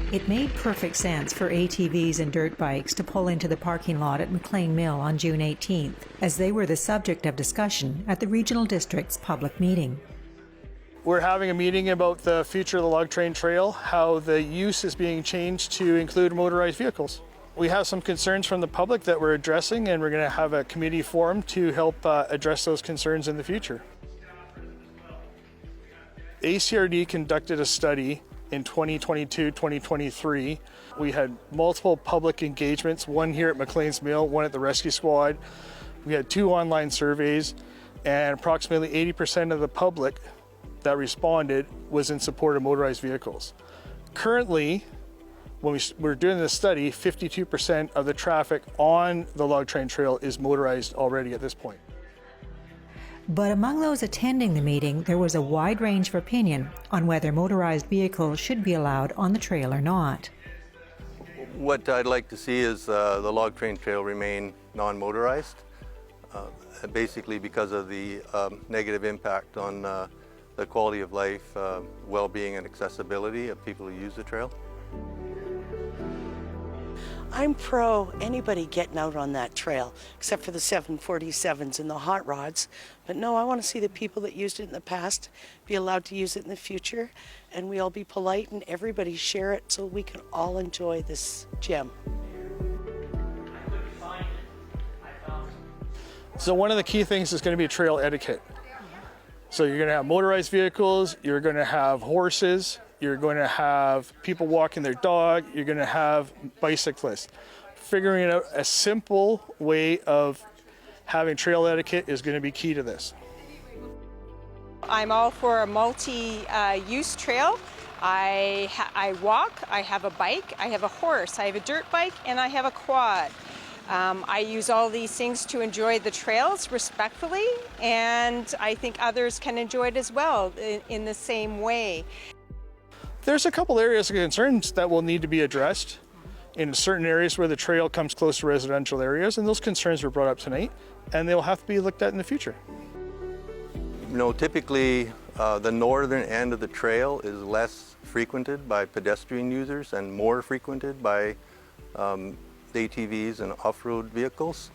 It made perfect sense for ATVs and dirt bikes to pull into the parking lot at McLean Mill on June 18th, as they were the subject of discussion at the Regional District's public meeting. We're having a meeting about the future of the log train trail, how the use is being changed to include motorized vehicles. We have some concerns from the public that we're addressing, and we're going to have a committee formed to help address those concerns in the future. ACRD conducted a study in 2022-2023. We had multiple public engagements, one here at McLean's Mill, one at the Rescue Squad. We had 2 online surveys, and approximately 80% of the public that responded was in support of motorized vehicles. Currently, when we're doing this study, 52% of the traffic on the log train trail is motorized already at this point. But among those attending the meeting, there was a wide range of opinion on whether motorized vehicles should be allowed on the trail or not. What I'd like to see is the log train trail remain non-motorized, basically because of the negative impact on the quality of life, well-being and accessibility of people who use the trail. I'm pro anybody getting out on that trail, except for the 747s and the hot rods. But no, I want to see the people that used it in the past be allowed to use it in the future, and we all be polite and everybody share it so we can all enjoy this gem. So one of the key things is going to be trail etiquette. So you're going to have motorized vehicles, you're going to have horses, you're going to have people walking their dog, you're going to have bicyclists. Figuring out a simple way of having trail etiquette is going to be key to this. I'm all for a multi-use trail. I walk, I have a bike, I have a horse, I have a dirt bike, and I have a quad. I use all these things to enjoy the trails respectfully, and I think others can enjoy it as well in the same way. There's a couple areas of concerns that will need to be addressed in certain areas where the trail comes close to residential areas, and those concerns were brought up tonight, and they'll have to be looked at in the future. You know, typically the northern end of the trail is less frequented by pedestrian users and more frequented by ATVs and off-road vehicles.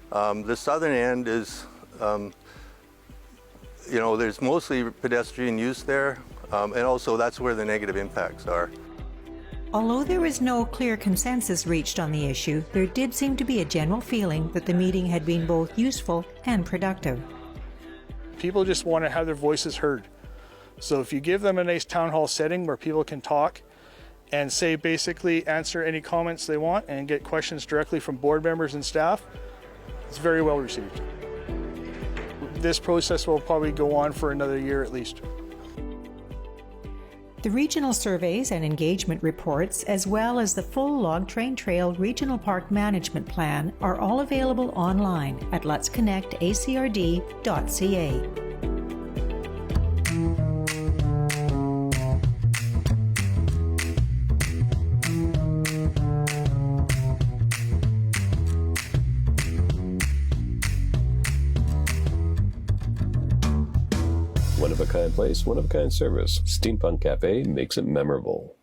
The southern end is, you know, there's mostly pedestrian use there, and also that's where the negative impacts are. Although there was no clear consensus reached on the issue, there did seem to be a general feeling that the meeting had been both useful and productive. People just want to have their voices heard. So if you give them a nice town hall setting where people can talk and say basically answer any comments they want and get questions directly from board members and staff, it's very well received. This process will probably go on for another year at least. The regional surveys and engagement reports, as well as the full Log Train Trail Regional Park Management Plan, are all available online at letsconnectacrd.ca. One-of-a-kind place, one-of-a-kind service. Steampunk Cafe makes it memorable.